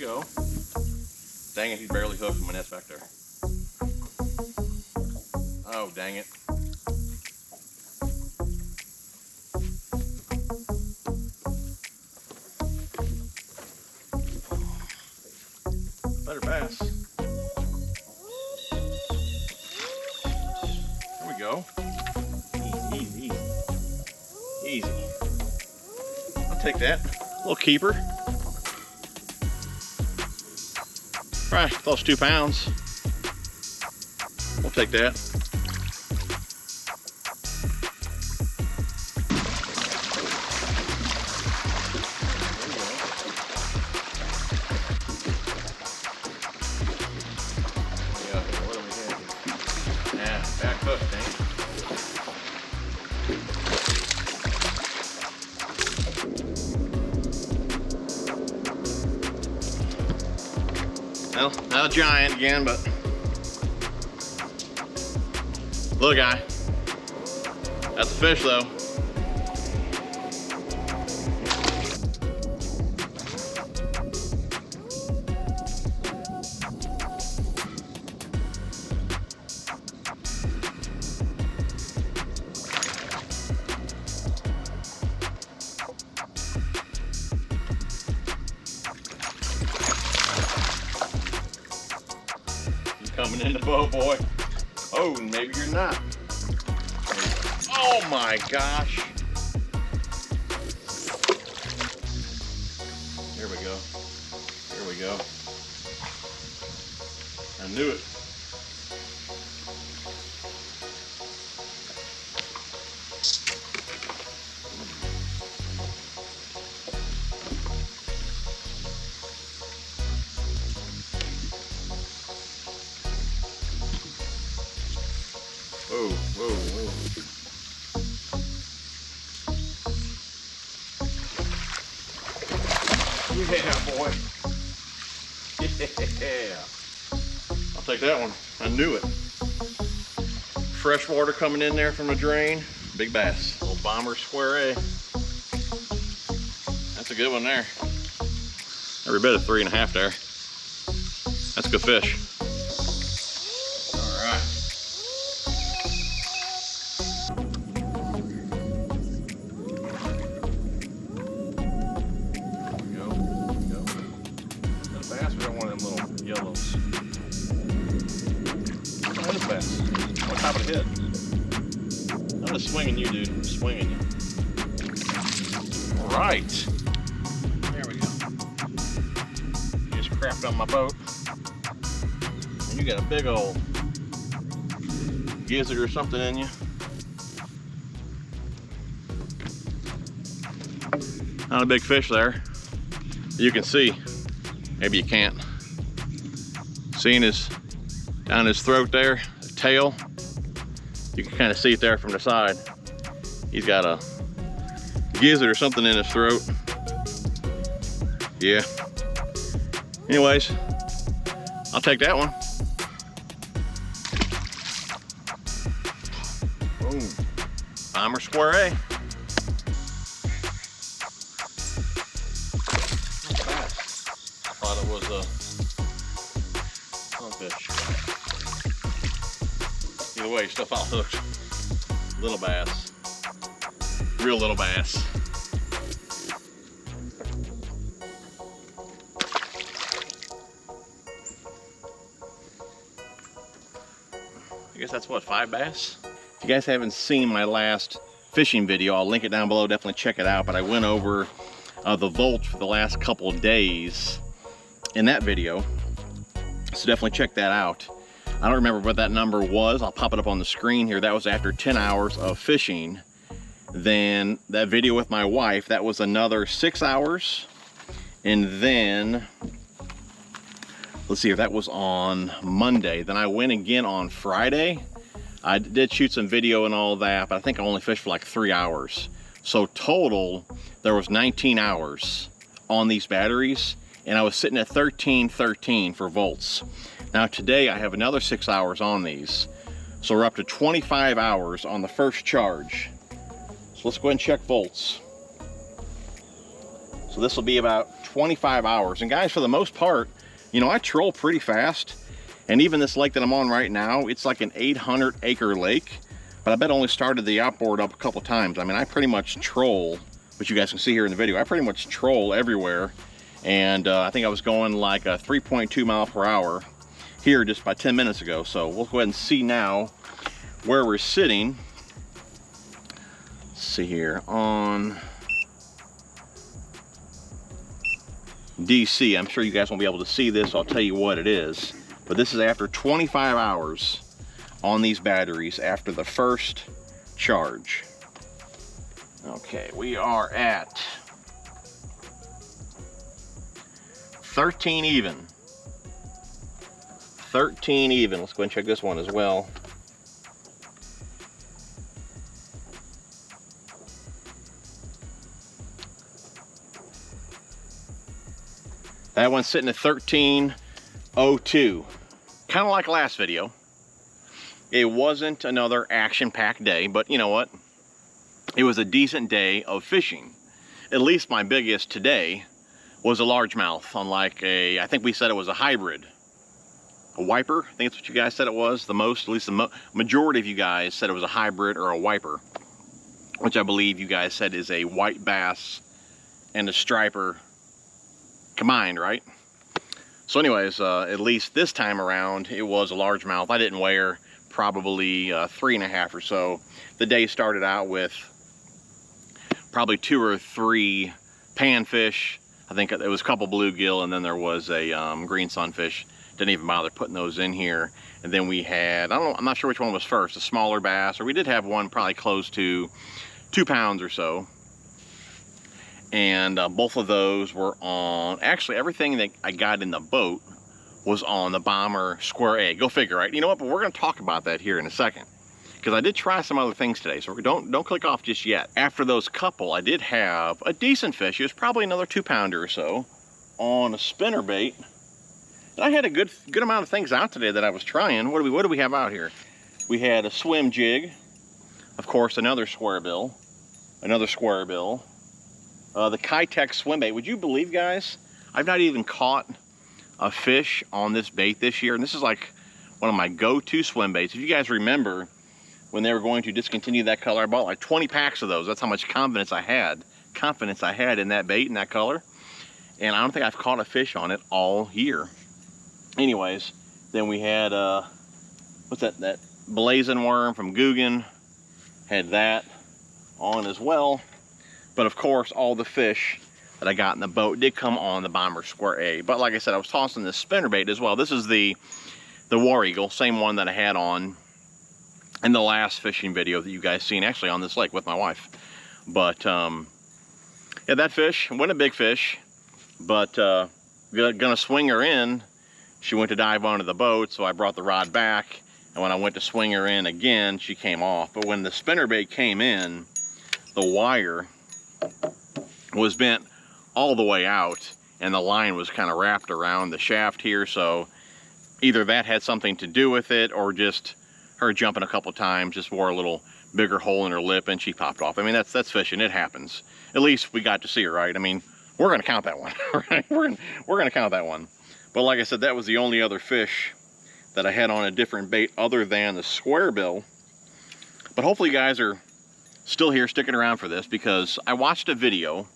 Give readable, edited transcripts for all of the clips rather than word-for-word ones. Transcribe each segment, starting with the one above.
go. Dang it, he's barely hooked from my net's back there. Oh, dang it. Better bass. There we go. Easy, easy, easy. I'll take that. Little keeper. Probably close to 2 pounds. We'll take that. Back hook, dang. Well, not a giant again, but little guy. That's a fish though. Coming in the boat, boy. Oh, maybe you're not. Oh my gosh. Here we go. Here we go. I knew it. Whoa, whoa, whoa. Yeah, boy. Yeah. I'll take that one. I knew it. Fresh water coming in there from the drain. Big bass. Little bomber square A. That's a good one there. Every bit of 3.5 there. That's a good fish. All right. Yellows. Oh, that's bass. On top of the head. I'm just swinging you, dude. I'm swinging you. All right. There we go. You just crapped on my boat. And you got a big old gizzard or something in you. Not a big fish there. You can see. Maybe you can't. Seeing his, down his throat there, the tail, you can kind of see it there from the side. He's got a gizzard or something in his throat. Yeah. Anyways, I'll take that one. Boom. Bomber square A. I thought it was a fish. Either way, still felt hooked. Little bass. Real little bass. I guess that's what, 5 bass? If you guys haven't seen my last fishing video, I'll link it down below. Definitely check it out. But I went over the volts for the last couple of days in that video. So definitely check that out. I don't remember what that number was. I'll pop it up on the screen here. That was after 10 hours of fishing. Then that video with my wife, that was another 6 hours. And then, let's see if that was on Monday. Then I went again on Friday. I did shoot some video and all that, but I think I only fished for like 3 hours. So total, there was 19 hours on these batteries. And I was sitting at 1313 for volts. Now today I have another 6 hours on these. So we're up to 25 hours on the first charge. So let's go ahead and check volts. So this will be about 25 hours. And guys, for the most part, you know, I troll pretty fast. And even this lake that I'm on right now, it's like an 800-acre lake. But I bet I only started the outboard up a couple times. I mean, I pretty much troll, which you guys can see here in the video. I pretty much troll everywhere. And I think I was going like a 3.2 mile per hour here just by 10 minutes ago. So we'll go ahead and see now where we're sitting. Let's see here on DC. I'm sure you guys won't be able to see this. I'll tell you what it is. But this is after 25 hours on these batteries after the first charge. Okay, we are at 13 even. 13 even. Let's go ahead and check this one as well. That one's sitting at 13.02. Kind of like last video. It wasn't another action-packed day, but you know what? It was a decent day of fishing. At least my biggest today was a largemouth on like a, I think we said it was a hybrid. A wiper, I think that's what you guys said it was the most, at least the majority of you guys said it was a hybrid or a wiper, which I believe you guys said is a white bass and a striper combined, right? So anyways, at least this time around, it was a largemouth. I didn't weigh her, probably 3.5 or so. The day started out with probably 2 or 3 panfish. I think it was a couple bluegill, and then there was a green sunfish. Didn't even bother putting those in here. And then we had, I don't know, I'm not sure which one was first, a smaller bass, or we did have one probably close to 2 pounds or so. And both of those were on, actually everything that I got in the boat was on the Bomber Square A. Go figure, right? You know what, but we're gonna talk about that here in a second, because I did try some other things today, so don't click off just yet. After those couple, I did have a decent fish. It was probably another 2-pounder or so on a spinnerbait. And I had a good amount of things out today that I was trying. What do we have out here? We had a swim jig, of course, another square bill, the Kitech swim bait. Would you believe, guys, I've not even caught a fish on this bait this year, and this is like one of my go-to swim baits. If you guys remember when they were going to discontinue that color, I bought like 20 packs of those. That's how much confidence I had in that bait and that color, and I don't think I've caught a fish on it all year. Anyways, then we had what's that blazing worm from Guggen, had that on as well. But of course, all the fish that I got in the boat did come on the Bomber Square A. But like I said, I was tossing this spinnerbait as well. This is the War Eagle, same one that I had on in the last fishing video that you guys seen, actually on this lake with my wife. But yeah, that fish wasn't a big fish, but gonna swing her in. She went to dive onto the boat, so I brought the rod back, and when I went to swing her in again, she came off. But when the spinnerbait came in, the wire was bent all the way out, and the line was kind of wrapped around the shaft here, so either that had something to do with it, or just her jumping a couple times just wore a little bigger hole in her lip and she popped off. I mean, that's fishing, it happens. At least we got to see her, right? I mean, we're gonna count that one, right? We're gonna count that one. But like I said, that was the only other fish that I had on a different bait other than the square bill. But hopefully you guys are still here sticking around for this, because I watched a video.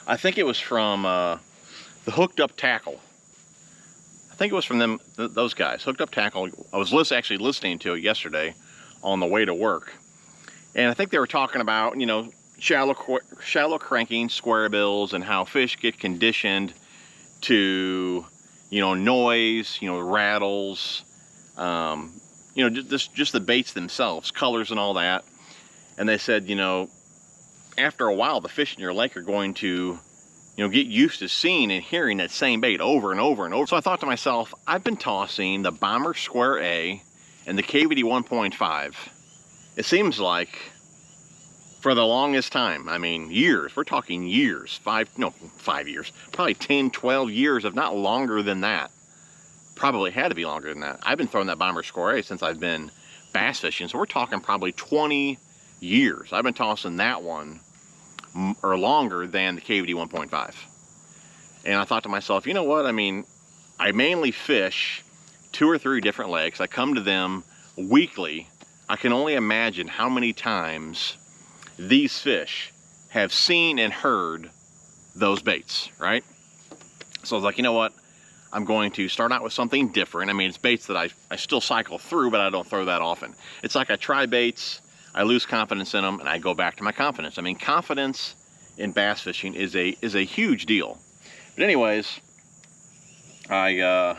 I think it was from the Hooked Up Tackle. I think it was from them, those guys, Hooked Up Tackle. I was actually listening to it yesterday on the way to work. And I think they were talking about, you know, shallow cranking square bills and how fish get conditioned to, you know, noise, you know, rattles, you know, just the baits themselves, colors and all that. And they said, you know, after a while, the fish in your lake are going to, you know, get used to seeing and hearing that same bait over and over and over. So I thought to myself, I've been tossing the Bomber Square A and the KVD 1.5. It seems like for the longest time, I mean, years, we're talking years, 5 years, probably 10, 12 years, if not longer than that. Probably had to be longer than that. I've been throwing that Bomber Square A since I've been bass fishing, so we're talking probably 20 years. I've been tossing that one or longer than the KVD 1.5. And I thought to myself, you know what? I mean, I mainly fish 2 or 3 different lakes. I come to them weekly. I can only imagine how many times these fish have seen and heard those baits, right? So I was like, you know what? I'm going to start out with something different. I mean, it's baits that I still cycle through, but I don't throw that often. It's like I try baits, I lose confidence in them, and I go back to my confidence. I mean, confidence in bass fishing is a huge deal. But anyways, I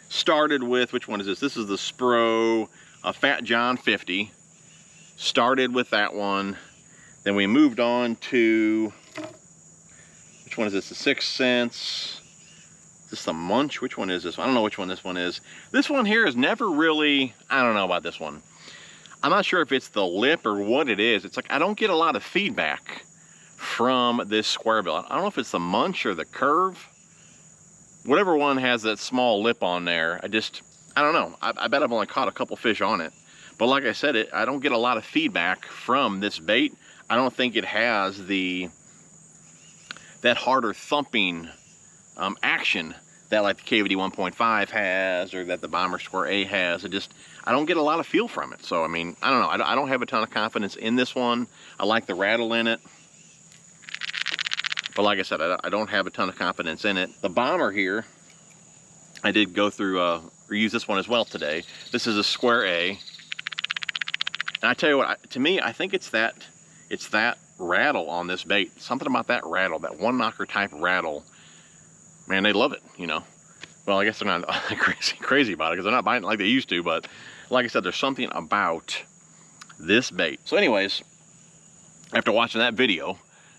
started with, which one is this? This is the Spro Fat John 50. Started with that one. Then we moved on to, which one is this? The 6 Cents. Is this the Munch? Which one is this one? I don't know which one this one is. This one here is never really, I don't know about this one. I'm not sure if it's the lip or what it is. It's like I don't get a lot of feedback from this square bill. I don't know if it's the Munch or the Curve. Whatever one has that small lip on there, I don't know. I bet I've only caught a couple fish on it. But like I said, I don't get a lot of feedback from this bait. I don't think it has that harder thumping action that like the KVD 1.5 has, or that the Bomber Square A has. I don't get a lot of feel from it. So I mean, I don't know. I don't have a ton of confidence in this one. I like the rattle in it. But like I said, I don't have a ton of confidence in it. The Bomber here, I did go through, or use this one as well today. This is a Square A. And I tell you what, to me, I think it's that rattle on this bait. Something about that rattle, that one knocker type rattle. Man, they love it, you know. Well, I guess they're not crazy about it because they're not biting like they used to. But like I said, there's something about this bait. So anyways, after watching that video,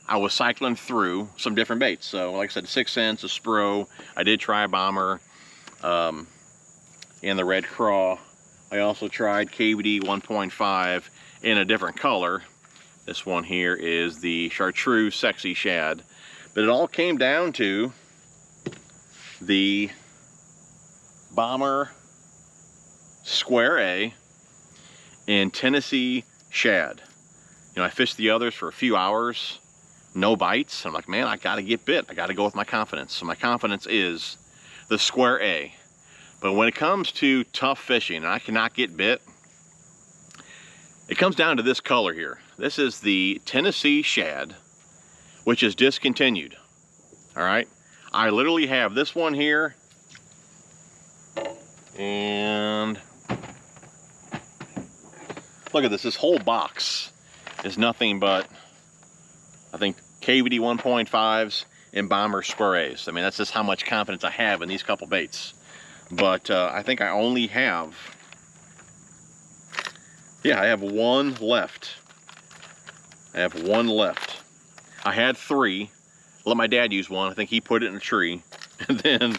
I was cycling through some different baits. So like I said, 6 Cents, a Spro. I did try a Bomber and the Red Craw. I also tried KVD 1.5 in a different color. This one here is the Chartreuse Sexy Shad. But it all came down to the Bomber Square A in Tennessee Shad. You know, I fished the others for a few hours, no bites. I'm like, man, I gotta get bit. I gotta go with my confidence. So my confidence is the Square A. But when it comes to tough fishing and I cannot get bit, it comes down to this color here. This is the Tennessee Shad, which is discontinued. All right. I literally have this one here, and look at this. This whole box is nothing but, I think, KVD 1.5s and Bomber Square A's. I mean, that's just how much confidence I have in these couple baits. But I think I only have, yeah, I have one left. I have one left. I had 3. Let my dad use one. I think he put it in a tree. And then,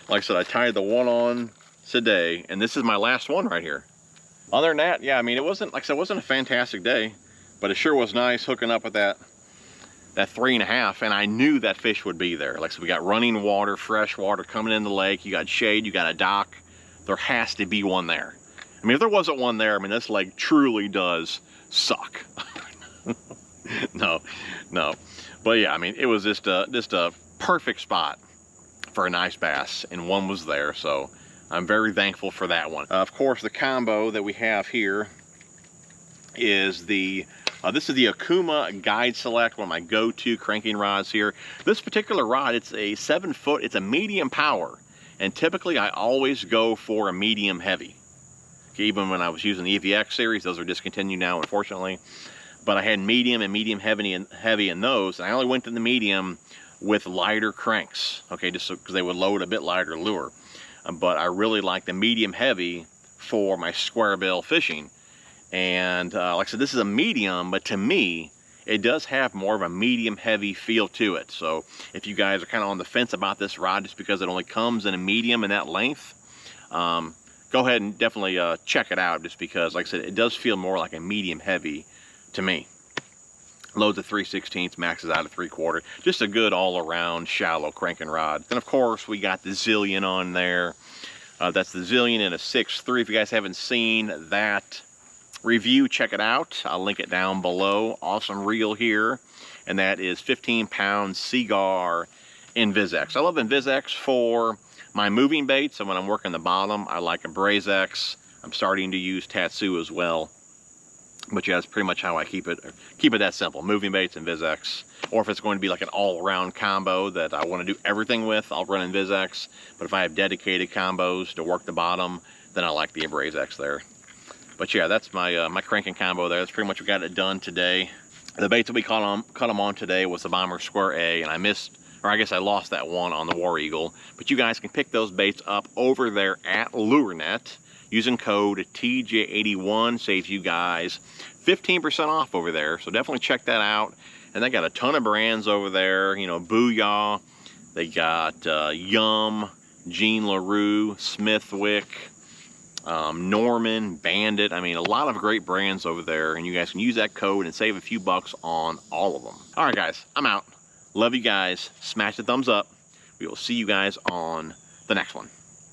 like I said, I tied the one on today, and this is my last one right here. Other than that, yeah, I mean, it wasn't, like I said, it wasn't a fantastic day, but it sure was nice hooking up with that 3.5, and I knew that fish would be there. Like I said, we got running water, fresh water coming in the lake. You got shade, you got a dock. There has to be one there. I mean, if there wasn't one there, I mean, this lake truly does suck. No. But yeah, I mean, it was just a perfect spot for a nice bass, and one was there, so I'm very thankful for that one. Of course, the combo that we have here is the this is the Akuma Guide Select, one of my go-to cranking rods here. This particular rod, it's a 7-foot, it's a medium power, and typically I always go for a medium heavy. Okay, even when I was using the EVX series, those are discontinued now, unfortunately. But I had medium and medium heavy in those, and I only went to the medium with lighter cranks, okay, just because they would load a bit lighter lure. But I really like the medium heavy for my square bill fishing. And like I said, this is a medium, but to me, it does have more of a medium heavy feel to it. So if you guys are kind of on the fence about this rod just because it only comes in a medium in that length, go ahead and definitely check it out, just because, like I said, it does feel more like a medium heavy to me. Loads at 3/16, maxes out at 3/4. Just a good all-around shallow cranking rod. And of course, we got the Zillion on there. That's the Zillion in a 6.3. If you guys haven't seen that review, check it out. I'll link it down below. Awesome reel here. And that is 15-pound Seagar InvisX. I love InvisX for my moving baits, and when I'm working the bottom, I like InvisX. I'm starting to use Tatsu as well. But yeah, that's pretty much how I keep it that simple. Moving baits, InvisX. Or if it's going to be like an all-around combo that I want to do everything with, I'll run InvisX. But if I have dedicated combos to work the bottom, then I like the InvisX there. But yeah, that's my my cranking combo there. That's pretty much what got it done today. The baits that we cut them on today was the Bomber Square A, and I missed, or I guess I lost that one on the War Eagle. But you guys can pick those baits up over there at Lurenet. Using code TJ81 saves you guys 15% off over there. So definitely check that out. And they got a ton of brands over there. You know, Booyah. They got Yum, Jean LaRue, Smithwick, Norman, Bandit. I mean, a lot of great brands over there. And you guys can use that code and save a few bucks on all of them. All right, guys, I'm out. Love you guys. Smash the thumbs up. We will see you guys on the next one.